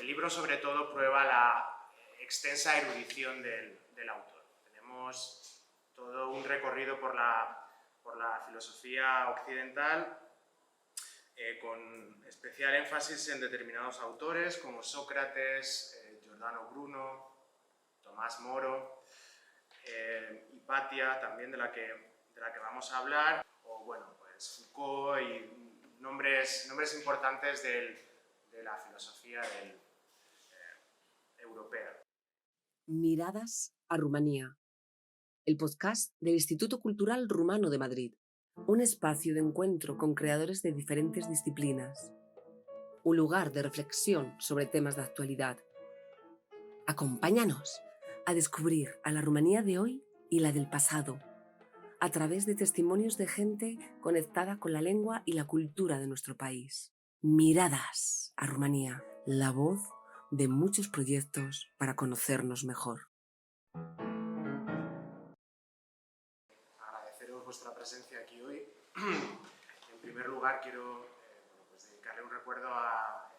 El libro, sobre todo, prueba la extensa erudición del autor. Tenemos todo un recorrido por la filosofía occidental, con especial énfasis en determinados autores como Sócrates, Giordano Bruno, Tomás Moro, Hipatia, también de la que vamos a hablar, o bueno, pues Foucault y nombres importantes de la filosofía europea. Miradas a Rumanía, el podcast del Instituto Cultural Rumano de Madrid, un espacio de encuentro con creadores de diferentes disciplinas, un lugar de reflexión sobre temas de actualidad. Acompáñanos a descubrir a la Rumanía de hoy y la del pasado, a través de testimonios de gente conectada con la lengua y la cultura de nuestro país. Miradas a Rumanía, la voz de muchos proyectos para conocernos mejor. Agradeceros vuestra presencia aquí hoy. En primer lugar, quiero dedicarle un recuerdo a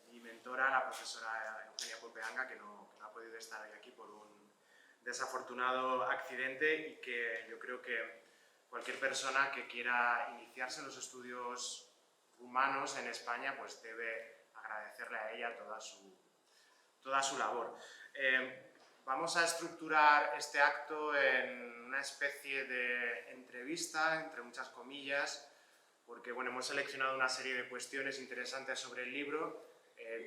mi mentora, la profesora Eugenia Popeanga, que no ha podido estar hoy aquí por un desafortunado accidente, y que yo creo que cualquier persona que quiera iniciarse en los estudios rumanos en España pues debe agradecerle a ella toda su labor. Vamos a estructurar este acto en una especie de entrevista, entre muchas comillas, porque bueno, hemos seleccionado una serie de cuestiones interesantes sobre el libro.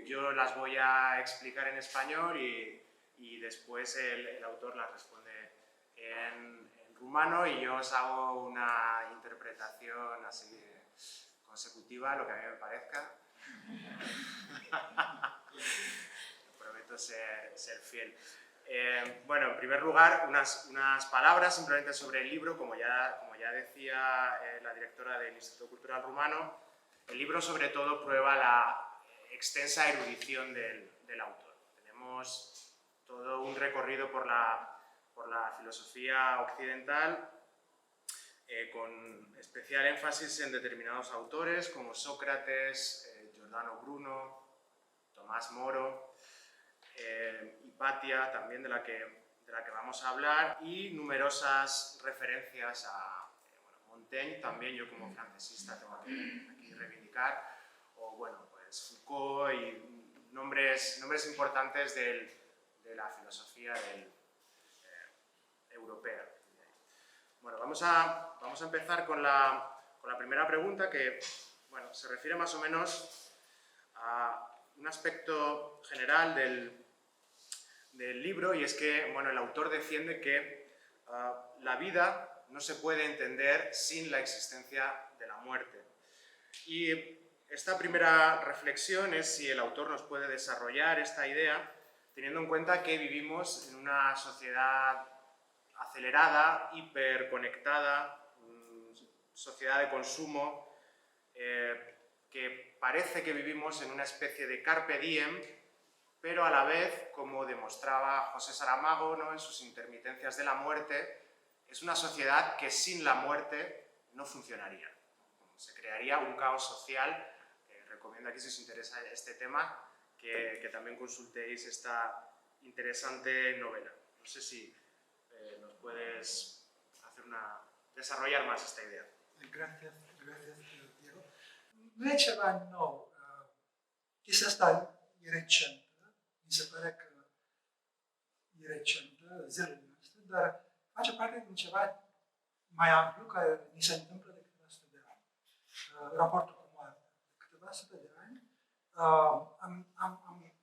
Yo las voy a explicar en español y después el autor las responde en rumano, y yo os hago una interpretación así consecutiva, lo que a mí me parezca. Prometo ser fiel. Bueno, en primer lugar, unas palabras simplemente sobre el libro. Como ya decía la directora del Instituto Cultural Rumano, el libro sobre todo prueba la extensa erudición del autor. Tenemos todo un recorrido por la filosofía occidental, con especial énfasis en determinados autores como Sócrates, Giordano Bruno, Tomás Moro, Hipatia, también de la que vamos a hablar, y numerosas referencias a Montaigne, también yo como francesista tengo que aquí reivindicar, o bueno, pues Foucault y nombres importantes de la filosofía europea. Bueno, vamos a empezar con la primera pregunta, que bueno, se refiere más o menos a un aspecto general del libro, y es que bueno, el autor defiende que la vida no se puede entender sin la existencia de la muerte. Y esta primera reflexión es si el autor nos puede desarrollar esta idea, teniendo en cuenta que vivimos en una sociedad acelerada, hiperconectada, sociedad de consumo, que parece que vivimos en una especie de carpe diem, pero a la vez, como demostraba José Saramago, ¿no?, en sus Intermitencias de la muerte, es una sociedad que sin la muerte no funcionaría. Se crearía un caos social. Recomiendo aquí, si os interesa este tema, que también consultéis esta interesante novela. No sé si nos puedes desarrollar más esta idea. Gracias, Diego. Nu e ceva nou. Chestia asta e recentă. Mi se pare că e recentă, zilele noastre, dar face parte din ceva mai amplu care ni se întâmplă de câteva sute de ani. Raportul cu moartea. De câteva sute de ani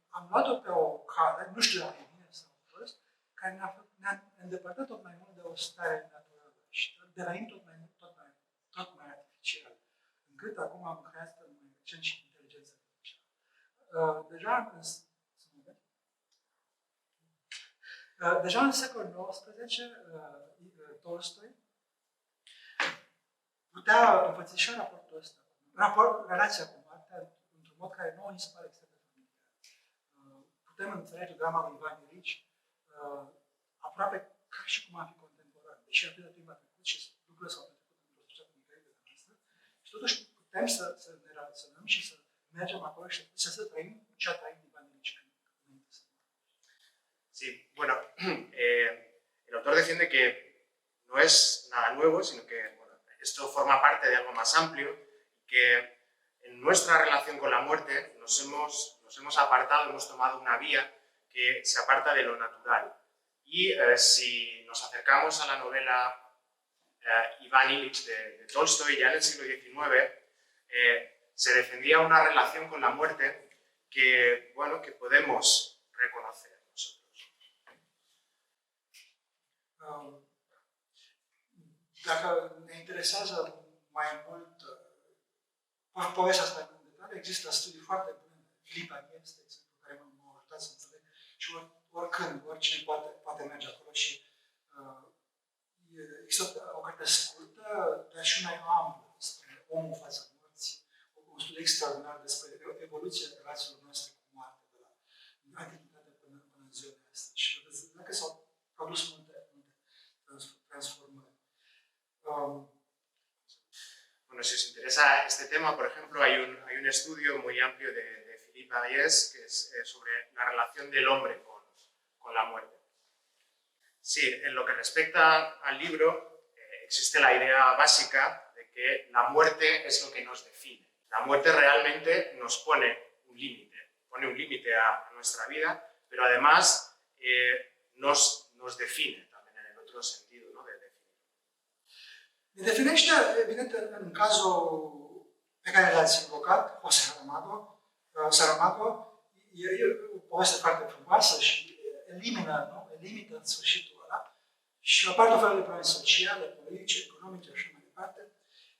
am luat-o pe o cale, nu știu dacă e bine sau prost, care ne-a îndepărtat tot mai mult de o stare naturală și devenim tot mai artificial, încât acum am creat mai recent și inteligența artificială. Deja în secolul XIX, Tolstoi putea înfățișa raportul ăsta, relația cu moartea, într-un mod care nouă ni se pare extrem de familiar. Putem înțelege drama lui Ivan Ilici aproape ca și cum ar fi contemporan, deși atât de timp a trecut și lucrurile s-au petrecut într-o societate diferită de noastră, și totuși putem să ne relaționăm și să mergem acolo și să trăim ce a trăit Ivan Ilici. defiende que no es nada nuevo, sino que bueno, esto forma parte de algo más amplio, que en nuestra relación con la muerte nos hemos apartado, hemos tomado una vía que se aparta de lo natural. Y si nos acercamos a la novela Iván Ilich de Tolstoy, ya en el siglo XIX, se defendía una relación con la muerte que, bueno, que podemos reconocer nosotros. Dacă ne interesează mai mult povestea asta în detaliu, există studii foarte bune. Philippe Agnès, de exemplu, care m-au ajutat să înțeleg și oricând, oricine poate merge acolo și există o carte scurtă, dar și mai amplă despre omul în fața morții, un studiu extraordinar despre evoluția relațiilor noastre cu moartea, de la antichitate până în ziua de astăzi. Și vedem că s-au produs multe transformări. Bueno, si os interesa este tema, por ejemplo, hay un estudio muy amplio de Philippe Agnès que es sobre la relación del hombre con la muerte. Sí, en lo que respecta al libro, existe la idea básica de que la muerte es lo que nos define. La muerte realmente nos pone un límite a nuestra vida, pero además nos define también en el otro sentido, ¿no? De definir. Ne definește, evident, în cazul pe care l-ați invocat, José Saramago, e o poveste foarte frumoasă și elimină în sfârșitul ăla și apar tot felul de probleme sociale, politice, economice și așa mai departe.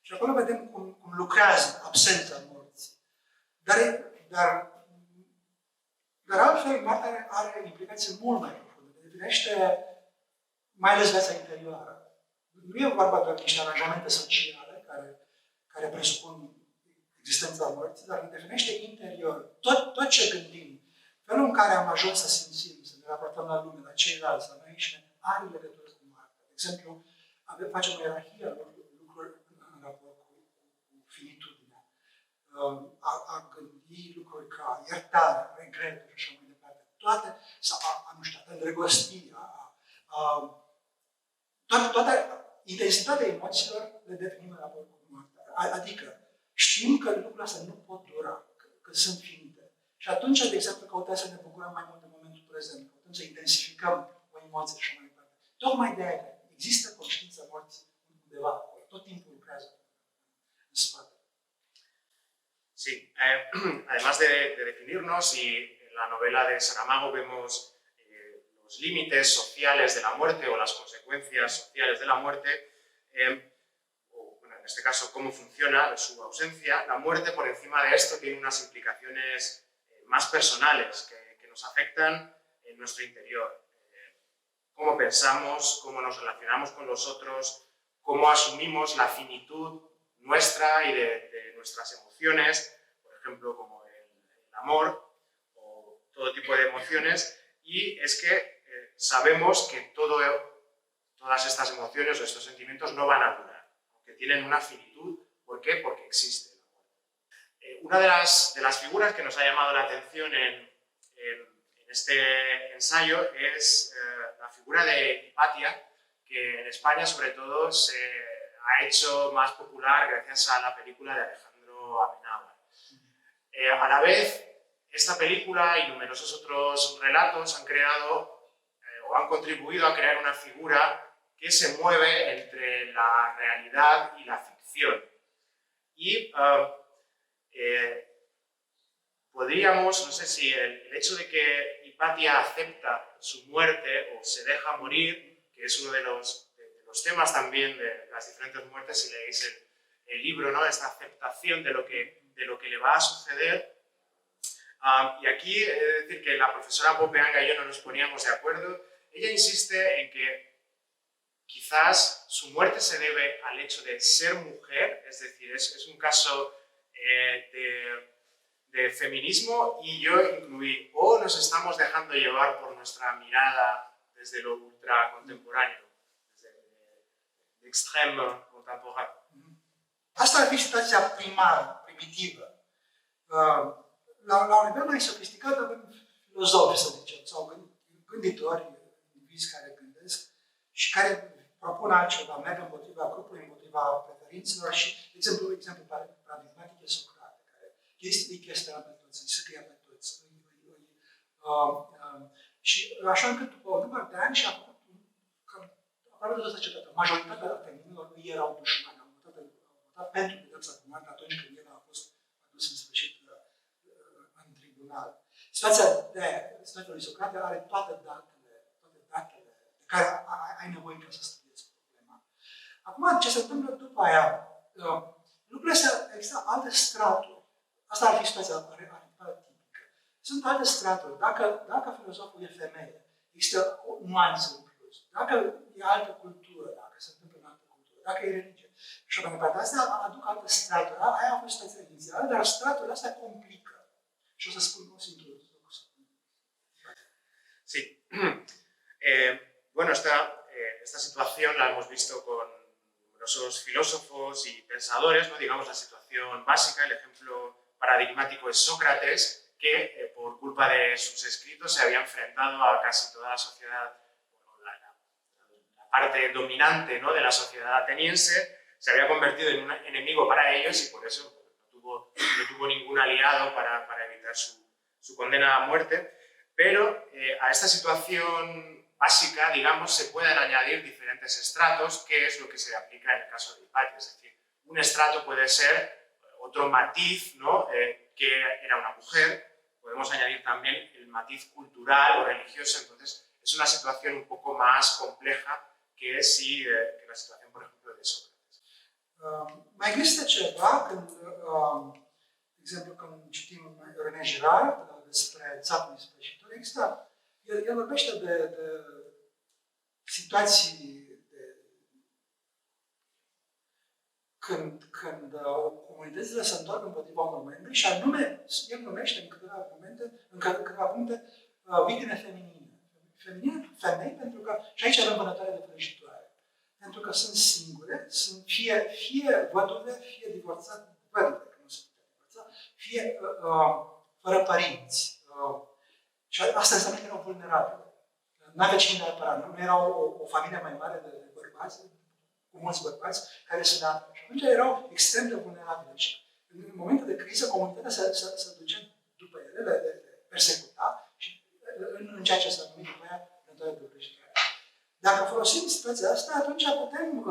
Și acolo vedem cum lucrează absența morții. Dar altfel, moartea are implicații mult mai profunde. Definește mai ales viața interioară. Nu e vorba doar de niște aranjamente sociale care presupun existența morții, dar definește interior. Tot ce gândim, felul în care am ajuns să simțim, să ne raportăm la lume, la ceilalți, la noi înșine, are legătură cu moartea. De exemplu, facem o ierarhie a lucrurilor în raport cu finitudinea. A gândi lucruri ca iertare, regreturi și așa mai departe. Toate, sau nu știu, a îndrăgosti, toate intensitatea emoțiilor le definim în raport cu moartea. Adică știm că lucrurile astea nu pot dura, că sunt finite. Și atunci, de exemplu, căutăm să ne bucurăm mai mult de momentul prezent, căutăm să intensificăm o emoție și mai departe. Tocmai de aia există conștiința morții undeva acolo. Tot timpul lucrează în spate. Sí, además de definirnos, y en la novela de Saramago vemos los límites sociales de la muerte o las consecuencias sociales de la muerte, o bueno, en este caso cómo funciona su ausencia, la muerte por encima de esto tiene unas implicaciones más personales que nos afectan en nuestro interior. Cómo pensamos, cómo nos relacionamos con los otros, cómo asumimos la finitud nuestra y de nuestras emociones, por ejemplo, como el amor o todo tipo de emociones, y es que sabemos que todas estas emociones o estos sentimientos no van a durar, aunque tienen una finitud. ¿Por qué? Porque existe la muerte. Una de las figuras que nos ha llamado la atención en este ensayo es la figura de Hipatia, que en España sobre todo se ha hecho más popular gracias a la película de Alejandro Amenábar. A la vez, esta película y numerosos otros relatos han creado o han contribuido a crear una figura que se mueve entre la realidad y la ficción. Y podríamos, no sé si el hecho de que Hipatia acepta su muerte o se deja morir, que es uno de los temas también de las diferentes muertes, si leéis el libro, ¿no? Esta aceptación de lo que le va a suceder. Y aquí he de decir que la profesora Popeanga y yo no nos poníamos de acuerdo. Ella insiste en que quizás su muerte se debe al hecho de ser mujer, es decir, es un caso de feminismo, y yo incluí, o nos estamos dejando llevar por nuestra mirada desde lo ultra contemporáneo, desde el extremo contemporáneo. Asta ar fi situația primară, primitivă. La un nivel mai sofisticat avem filozofi, să zicem, sau gânditori, indivizi care gândesc și care propun altceva, merg împotriva grupului, împotriva preferințelor și, de exemplu paradigmatic e Socrate, care îi chestiona pe toți, îi scria pe toți. Și așa încât după un număr de ani și-a făcut aproape toată societatea. Majoritatea atenenilor îi erau dușmani. Au votat pentru pedeapsa cu moartea atunci când el a fost adus în sfârșit în tribunal. Situația lui Socrate are toate datele de care ai nevoie ca să studiezi problema. Acum, ce se întâmplă după aia? Lucrurile astea, există alte straturi. Asta ar fi situația arhetipală tipică. Sunt alte straturi. Dacă filozoful e femeie, există o nuanță în plus. Dacă e altă cultură, dacă se întâmplă în altă cultură, dacă e religie. Și mai departe, astea aduc alte straturi. Aia a fost situația inițială, dar straturile astea complică. Și o să spun, o să introduc. Sí. Bueno, esta situación la hemos visto con numerosos filósofos y pensadores, ¿no? Digamos la situación básica, el ejemplo paradigmático es Sócrates, que por culpa de sus escritos se había enfrentado a casi toda la sociedad, bueno, la parte dominante, ¿no?, de la sociedad ateniense, se había convertido en un enemigo para ellos y por eso no tuvo ningún aliado para evitar su condena a muerte. Pero a esta situación básica, digamos, se pueden añadir diferentes estratos, que es lo que se aplica en el caso de Hipatia. Es decir, un estrato puede ser otro matiz, ¿no?, que era una mujer. Podemos añadir también el matiz cultural o religioso. Entonces, es una situación un poco más compleja que la situación, por ejemplo, de Sócrates. Mai există ceva când, de exemplu, când citim René Girard despre țapul ispășitor, există, el vorbește de situații când comunitățile se întorc împotriva unor membri și anume, el numește în câteva puncte victime feminine. Femei, pentru că, și aici avem vânătoare de vrăjitoare, pentru că sunt singure, sunt fie văduve, fie divorțate, văduve, că nu se putea divorța, fie fără părinți. Și asta înseamnă că erau vulnerabile. N-avea cine de apărat. Nu era o familie mai mare de bărbați, cu mulți bărbați, care se dea. Și atunci erau extrem de vulnerabile. Și în momente de criză, comunitatea se ducea după ele, le persecuta și în ceea ce s-a numit după aia vânătoare de vrăjitoare. Dacă folosim situația asta, atunci putem,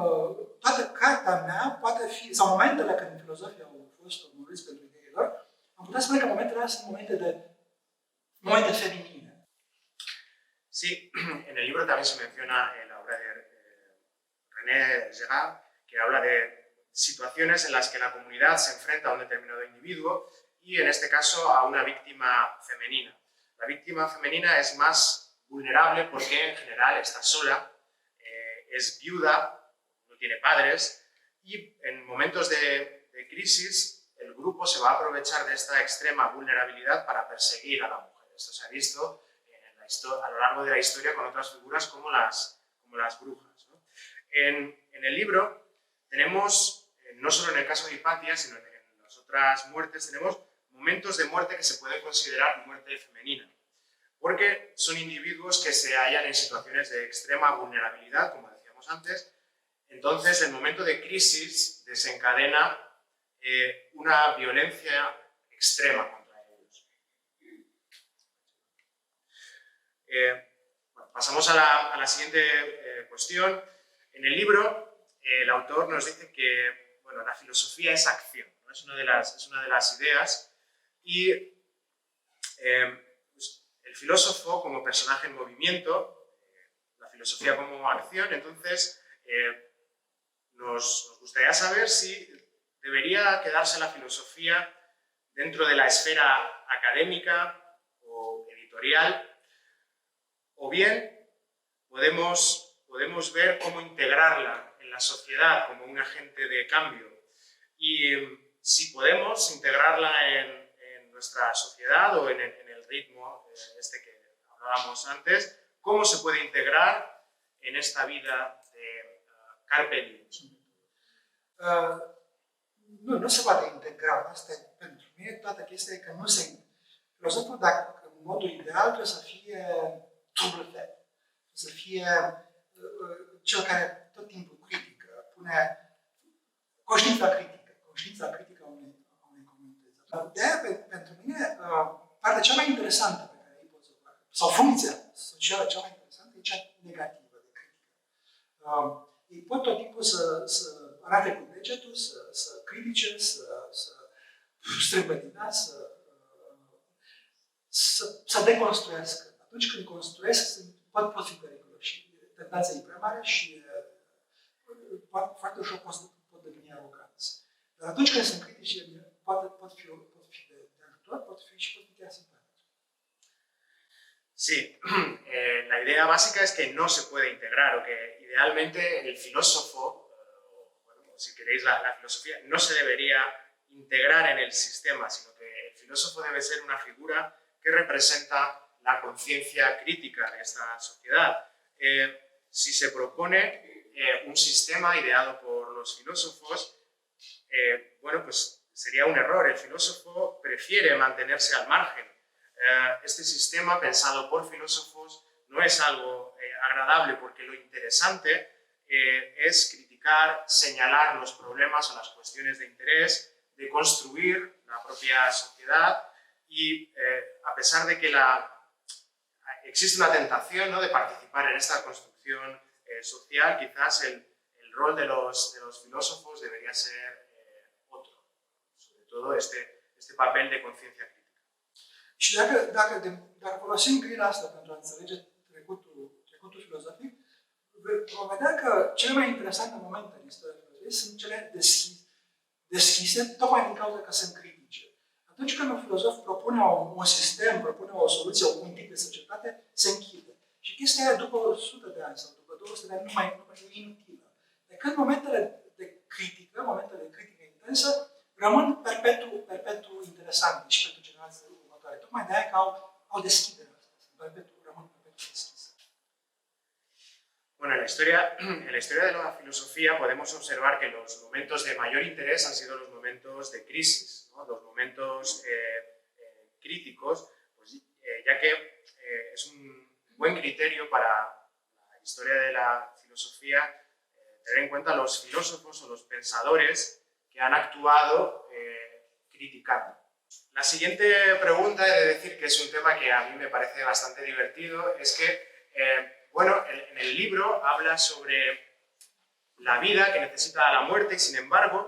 toată cartea mea poate fi, sau momentele când filozofii au fost omorâți pentru ideile lor, am putea spune că momentele astea sunt momente feminine. Sí, en el libro también se menciona la obra de René Girard, que habla de situaciones en las que la comunidad se enfrenta a un determinado individuo y en este caso a una víctima femenina. La víctima femenina es más vulnerable porque en general está sola, es viuda, no tiene padres y en momentos de crisis el grupo se va a aprovechar de esta extrema vulnerabilidad para perseguir a la mujer. Esto se ha visto a lo largo de la historia con otras figuras como las brujas, ¿no? En el libro tenemos, no solo en el caso de Hipatia, sino en las otras muertes, tenemos momentos de muerte que se pueden considerar muerte femenina, porque son individuos que se hallan en situaciones de extrema vulnerabilidad, como decíamos antes. Entonces, el momento de crisis desencadena una violencia extrema contra ellos. Bueno, pasamos a la siguiente cuestión. En el libro, el autor nos dice que, bueno, la filosofía es acción, ¿no? Es una de las ideas y pues, el filósofo como personaje en movimiento, la filosofía como acción, entonces nos gustaría saber si debería quedarse la filosofía dentro de la esfera académica o editorial, o bien podemos ver cómo integrarla en la sociedad como un agente de cambio. Y si podemos integrarla en nuestra sociedad o en el ritmo este que hablábamos antes, ¿cómo se puede integrar en esta vida de carpe diem? Nu se poate integra. Asta e pentru mine toată chestia e că nu se integra. Filozoful, dacă în modul ideal, trebuie să fie trouble-fed. cel care tot timpul critică, pune conștiința critică a unei comunități. De-aia, pentru mine, partea cea mai interesantă pe care ei pot să o facă, sau funcția socială cea mai interesantă, e cea negativă de critică. Ei pot tot timpul să arate cu degetul, să critique, să strâmbă din nas, să deconstruiască. Atunci când construiesc, pot fi periculoși. Tentația e prea mare și foarte ușor pot deveni aroganți. Dar atunci când sunt critici, pot fi de ajutor, pot fi chiar simpáticos. Sí, la idea básica es que no se puede integrar, o que idealmente el filósofo, bueno, si queréis la filosofía, no se debería integrar en el sistema, sino que el filósofo debe ser una figura que representa la conciencia crítica de esta sociedad. Si se propone un sistema ideado por los filósofos, bueno, pues sería un error. El filósofo prefiere mantenerse al margen. Este sistema pensado por filósofos no es algo agradable, porque lo interesante es criticar, señalar los problemas o las cuestiones de interés, de construir la propia sociedad y a pesar de que existe una tentación, ¿no?, de participar en esta construcción social, quizás el rol de los filósofos debería ser otro, sobre todo este papel de conciencia crítica. Și dacă folosim grila asta pentru a înțelege trecutul filozofic, vom vedea că cele mai interesante momente în istoria filozofiei sunt cele deschise, tocmai din cauza că sunt critice. Atunci când un filozof propune un sistem, propune o soluție, un tip de societate, se închide. Și chestia aia după 100 de ani sau după 200 de ani nu mai e inutilă. De când momentele de critică intensă, rămân perpetu interesante și pentru generațiile următoare. Tocmai de aia că au deschidere asta, rămân perpetu deschise. Bueno, en la historia de la filosofía podemos observar que los momentos de mayor interés han sido los momentos de crisis, ¿no? Los momentos críticos, pues, ya que es un buen criterio para la historia de la filosofía tener en cuenta los filósofos o los pensadores que han actuado criticando. La siguiente pregunta, he de decir que es un tema que a mí me parece bastante divertido, es que bueno, en el libro habla sobre la vida que necesita la muerte y, sin embargo,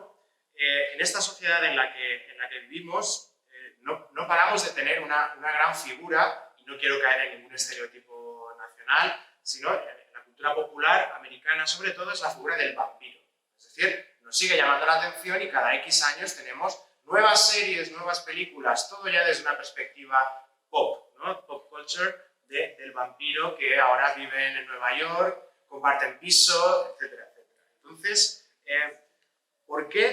en esta sociedad en la que vivimos no paramos de tener una gran figura, y no quiero caer en ningún estereotipo nacional, sino en la cultura popular americana sobre todo es la figura del vampiro. Es decir, nos sigue llamando la atención y cada X años tenemos nuevas series, nuevas películas, todo ya desde una perspectiva pop, ¿no? Pop culture, del vampiro que ahora viven en Nueva York, comparten piso, etcétera, etcétera. Entonces, ¿por qué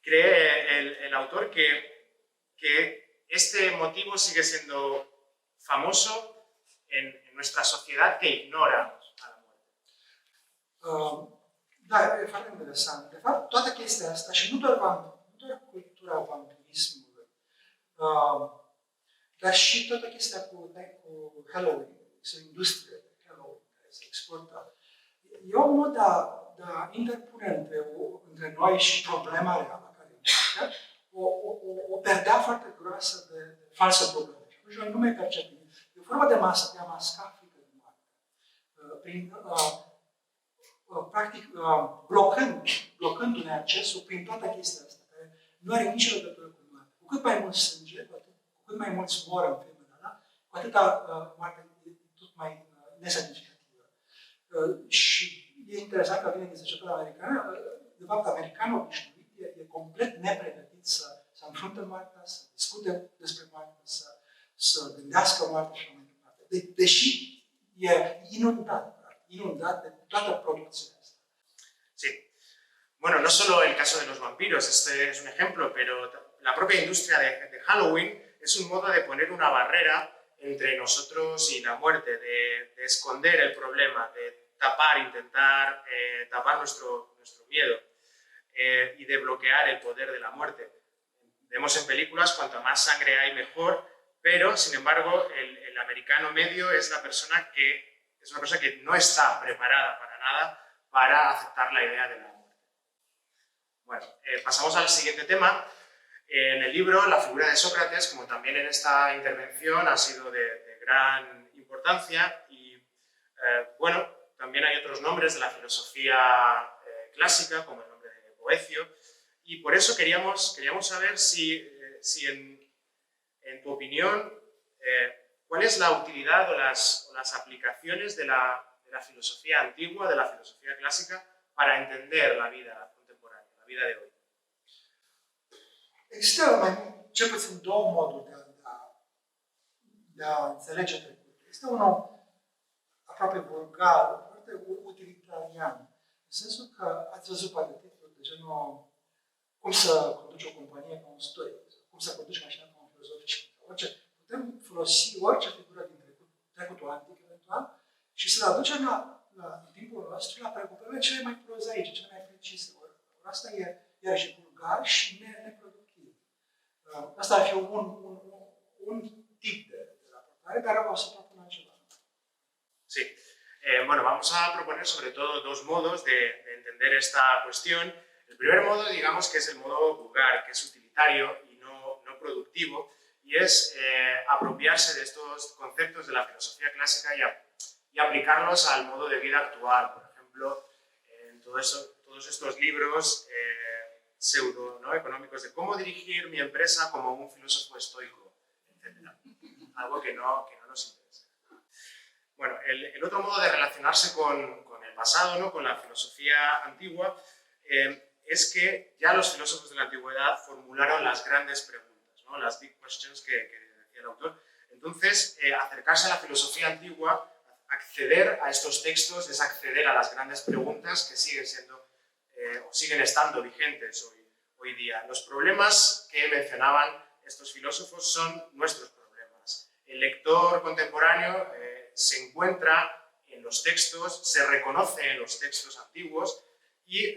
cree el autor que este motivo sigue siendo famoso en nuestra sociedad que ignora a la muerte? Da, e foarte interesant. De fapt, toată chestia asta, și nu doar cultura vampirismului, dar și toată chestia cu Halloween, sau industria de Halloween care se exportă, e un mod de a interpune între noi și problema reală care e o perdea foarte groasă de falsă probleme. Și atunci noi nu mai percepem. E o formă de a masca frică de moarte. Practic, blocându-ne accesul prin toată chestia asta, care nu are nicio legătură cu moarte. Cu cât mai mult sânge, cu cât mai mulți mor în filmul ăla, cu atâta moarte e tot mai nesemnificativă. Și e interesant că vine din societatea americană, de fapt, americanul obișnuit e complet nepregătit să înfrunte moartea, să discute despre moarte, să gândească moartea și așa mai departe. Deși e inundat de toda la producción. Sí. Bueno, no solo el caso de los vampiros, este es un ejemplo, pero la propia industria de Halloween es un modo de poner una barrera entre nosotros y la muerte, de esconder el problema, de intentar tapar nuestro miedo y de bloquear el poder de la muerte. Vemos en películas cuanto más sangre hay mejor, pero sin embargo el americano medio es la persona que es una cosa que no está preparada para nada para aceptar la idea de la muerte. Bueno, pasamos al siguiente tema. En el libro, la figura de Sócrates, como también en esta intervención, ha sido de gran importancia y, bueno, también hay otros nombres de la filosofía clásica, como el nombre de Boecio, y por eso queríamos saber si en tu opinión, ¿cuál es la utilidad o las aplicaciones de la filosofía antigua, de la filosofía clásica, para entender la vida contemporánea, la vida de hoy? Există cel puțin două moduri de a înțelege trecutul. Este unul aproape vulgar, foarte utilitarian, în sensul că ați văzut poate titlul de genul cum să conduci o companie ca un stoic, cum să conduci mașina ca un filozof. Putem folosi orice figură din trecutul antic, eventual, și să le aducem la timpul nostru la preocupările cele mai prozaice, cele mai precise. Asta e iarăși vulgar și neproductiv. Asta ar fi un tip de raportare, dar o să propun altceva. Sí. Bueno, vamos a proponer sobre todo dos modos de entender esta cuestión. El primer modo, digamos, que es el modo vulgar, que es utilitario y no productivo, y es apropiarse de estos conceptos de la filosofía clásica y aplicarlos al modo de vida actual. Por ejemplo, en todos estos libros económicos de cómo dirigir mi empresa como un filósofo estoico, etc. Algo que no nos interesa. Bueno, el otro modo de relacionarse con el pasado, ¿no? Con la filosofía antigua, es que ya los filósofos de la antigüedad formularon las grandes preguntas, ¿no? Las big questions que decía el autor. Entonces, acercarse a la filosofía antigua, acceder a estos textos, es acceder a las grandes preguntas que siguen siendo o siguen estando vigentes hoy día. Los problemas que mencionaban estos filósofos son nuestros problemas. El lector contemporáneo se encuentra en los textos, se reconoce en los textos antiguos y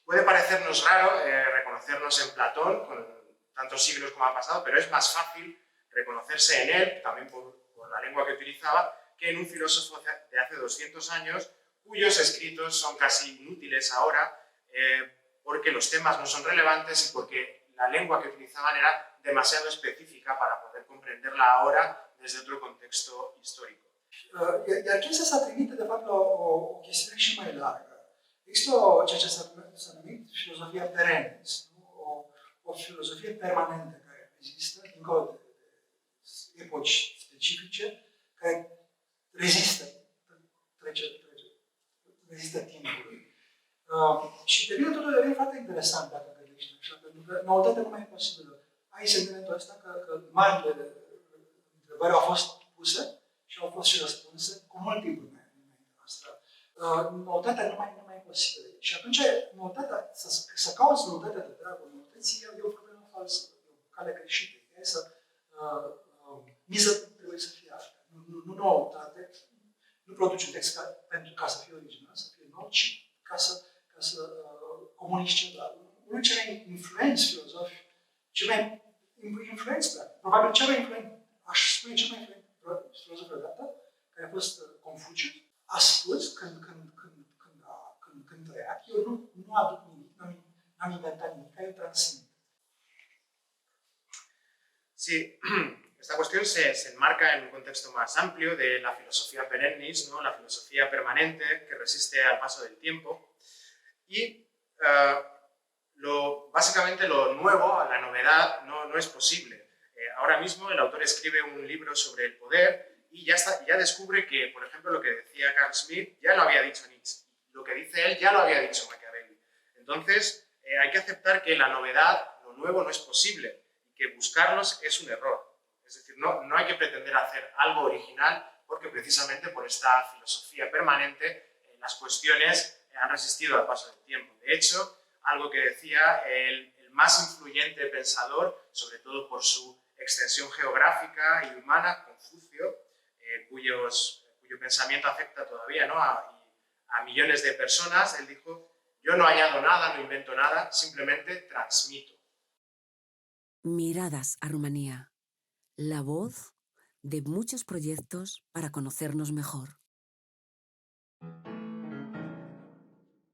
puede parecernos raro reconocernos en Platón, con tantos siglos como ha pasado, pero es más fácil reconocerse en él, también por la lengua que utilizaba, que en un filósofo de hace 200 años, cuyos escritos son casi inútiles ahora porque los temas no son relevantes y porque la lengua que utilizaban era demasiado específica para poder comprenderla ahora desde otro contexto histórico. Iar chestia s-a trimite, de fapt, la o chestiune și mai largă. Există ceea ce s-a numit filozofia perennis, o filozofie permanentă care există, dincolo de epoci specifice, care rezistă timpului. Și totul devine foarte interesant dacă gândești așa, pentru că noutatea nu mai e posibilă. Ai sentimentul ăsta că marile întrebări au fost puse și au fost și răspunse cu mult timp înainte asta. Noutatea nu mai e posibilă. Și atunci, să cauți noutatea de dragul noutății e o problemă falsă, e o cale greșită. Miza trebuie să fie asta. Nu noutate, nu produci un text ca să fie original, să fie nou, ci ca să comunici ceva. Unul cel mai influenți filozofi, probabil cel mai influent, aș spune cel mai influent filozof vreodată, care a fost Confucius, a spus când trăia, eu nu aduc nimic, n-am inventat nimic, eu transmit. Sí, esta cuestión se enmarca en un contexto más amplio de la filosofía perennis, ¿no? La filosofía permanente que resiste al paso del tiempo. Y básicamente lo nuevo, la novedad, no es posible. Ahora mismo el autor escribe un libro sobre el poder y ya descubre que, por ejemplo, lo que decía Carl Schmitt ya lo había dicho Nietzsche. Lo que dice él ya lo había dicho Machiavelli. Entonces, hay que aceptar que la novedad, lo nuevo, no es posible y que buscarlos es un error. Es decir, no hay que pretender hacer algo original porque precisamente por esta filosofía permanente las cuestiones han resistido al paso del tiempo. De hecho, algo que decía el más influyente pensador, sobre todo por su extensión geográfica y humana, Confucio, cuyo pensamiento afecta todavía, ¿no? a millones de personas, él dijo: yo no añado nada, no invento nada, simplemente transmito. Miradas a Rumanía. La voz de muchos proyectos para conocernos mejor.